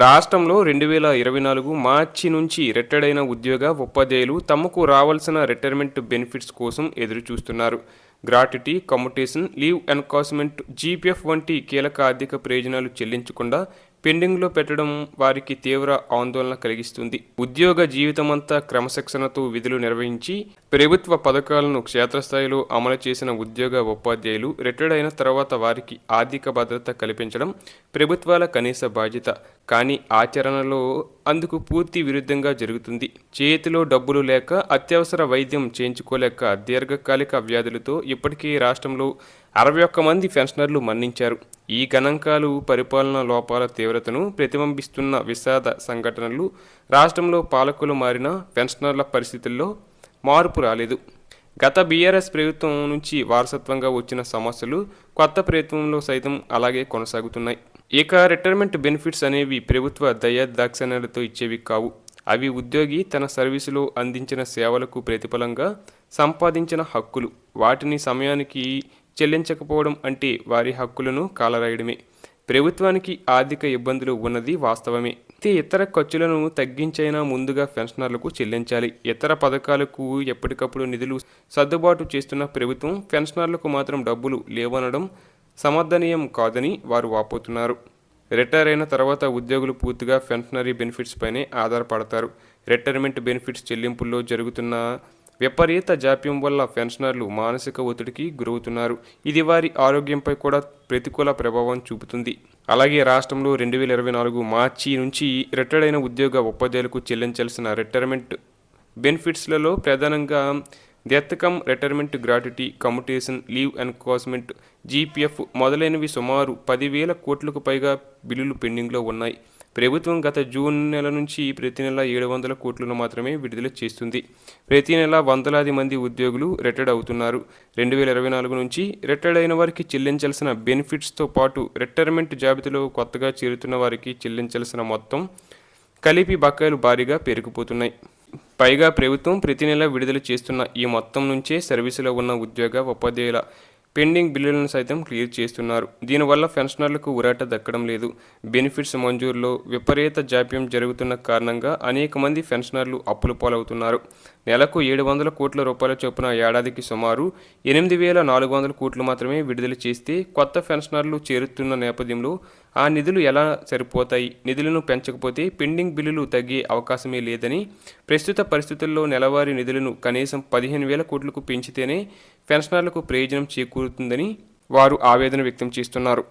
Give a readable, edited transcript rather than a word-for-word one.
రాష్ట్రంలో 2024 మార్చి నుంచి రిటైర్డ్ అయిన ఉపాధ్యాయులు తమకు రావాల్సిన రిటైర్మెంట్ బెనిఫిట్స్ కోసం ఎదురుచూస్తున్నారు. Gratuity, commutation, leave encashment, GPF వంటి కీలక ఆర్థిక ప్రయోజనాలు చెల్లించకుండా పెండింగ్లో పెట్టడం వారికి తీవ్ర ఆందోళన కలిగిస్తుంది. ఉద్యోగ జీవితమంతా క్రమశిక్షణతో విధులు నిర్వహించి ప్రభుత్వ పథకాలను క్షేత్రస్థాయిలో అమలు చేసిన ఉపాధ్యాయులు రిటైర్డ్ అయిన తర్వాత వారికి ఆర్థిక భద్రత కల్పించడం ప్రభుత్వాల కనీస బాధ్యత. కానీ ఆచరణలో అందుకు పూర్తి విరుద్ధంగా జరుగుతుంది. చేతిలో డబ్బులు లేక, అత్యవసర వైద్యం చేయించుకోలేక, దీర్ఘకాలిక వ్యాధులతో ఇప్పటికీ రాష్ట్రంలో 61 మంది పెన్షనర్లు మరణించారు. ఈ గణాంకాలు పరిపాలనా లోపాల తీవ్రతను ప్రతిబింబిస్తున్న విషాద సంఘటనలు. రాష్ట్రంలో పాలకులు మారిన పెన్షనర్ల పరిస్థితుల్లో మార్పు రాలేదు. గత బీఆర్ఎస్ ప్రభుత్వం నుంచి వారసత్వంగా వచ్చిన సమస్యలు కొత్త ప్రభుత్వంలో సైతం అలాగే కొనసాగుతున్నాయి. ఇక రిటైర్మెంట్ బెనిఫిట్స్ అనేవి ప్రభుత్వ దయాదాక్షిణ్యాలతో ఇచ్చేవి కావు. అవి ఉద్యోగి తన సర్వీసులో అందించిన సేవలకు ప్రతిఫలంగా సంపాదించిన హక్కులు. వాటిని సమయానికి చెల్లించకపోవడం అంటే వారి హక్కులను కాలరాయడమే. ప్రభుత్వానికి ఆర్థిక ఇబ్బందులు ఉన్నది వాస్తవమే. ఇతర ఖర్చులను తగ్గించైనా ముందుగా పెన్షనర్లకు చెల్లించాలి. ఇతర పథకాలకు ఎప్పటికప్పుడు నిధులు సర్దుబాటు చేస్తున్న ప్రభుత్వం పెన్షనర్లకు మాత్రం డబ్బులు లేవనడం సమర్థనీయం కాదని వారు వాపోతున్నారు. రిటైర్ అయిన తర్వాత ఉద్యోగులు పూర్తిగా పెన్షనరీ బెనిఫిట్స్ పైనే ఆధారపడతారు. రిటైర్మెంట్ బెనిఫిట్స్ చెల్లింపుల్లో జరుగుతున్న విపరీత జాప్యం వల్ల పెన్షనర్లు మానసిక ఒత్తిడికి గురవుతున్నారు. ఇది వారి ఆరోగ్యంపై కూడా ప్రతికూల ప్రభావం చూపుతుంది. అలాగే రాష్ట్రంలో 2024 మార్చి నుంచి రిటైర్డ్ అయిన ఉపాధ్యాయులకు చెల్లించాల్సిన రిటైర్మెంట్ బెనిఫిట్స్లలో ప్రధానంగా death come retirement, gratuity, commutation, leave encashment, GPF మొదలైనవి సుమారు 10,000 కోట్లకు పైగా బిల్లులు పెండింగ్లో ఉన్నాయి. ప్రభుత్వం గత జూన్ నెల నుంచి ప్రతి నెల 700 కోట్లను మాత్రమే విడుదల చేస్తుంది. ప్రతి నెల వందలాది మంది ఉద్యోగులు రిటైర్డ్ అవుతున్నారు. 2024 నుంచి రిటైర్డ్ అయిన వారికి చెల్లించాల్సిన బెనిఫిట్స్తో పాటు రిటైర్మెంట్ జాబితాలో కొత్తగా చేరుతున్న వారికి చెల్లించాల్సిన మొత్తం కలిపి బకాయిలు భారీగా పెరిగిపోతున్నాయి. పైగా ప్రభుత్వం ప్రతి నెల విడుదల చేస్తున్న ఈ మొత్తం నుంచే సర్వీసులో ఉన్న ఉపాధ్యాయుల పెండింగ్ బిల్లులను సైతం క్లియర్ చేస్తున్నారు. దీనివల్ల పెన్షనర్లకు ఊరట దక్కడం లేదు. బెనిఫిట్స్ మంజూరులో విపరీత జాప్యం జరుగుతున్న కారణంగా అనేక మంది పెన్షనర్లు అప్పుల పాలవుతున్నారు. నెలకు 700 కోట్ల రూపాయల చొప్పున ఏడాదికి సుమారు 8,400 కోట్లు మాత్రమే విడుదల చేస్తే కొత్త పెన్షనర్లు చేరుతున్న నేపథ్యంలో ఆ నిధులు ఎలా సరిపోతాయి? నిధులను పెంచకపోతే పెండింగ్ బిల్లులు తగ్గే అవకాశమే లేదని, ప్రస్తుత పరిస్థితుల్లో నెలవారీ నిధులను కనీసం 15,000 కోట్లకు పెంచితేనే పెన్షనర్లకు ప్రయోజనం చేకూరుతుందని వారు ఆవేదన వ్యక్తం చేస్తున్నారు.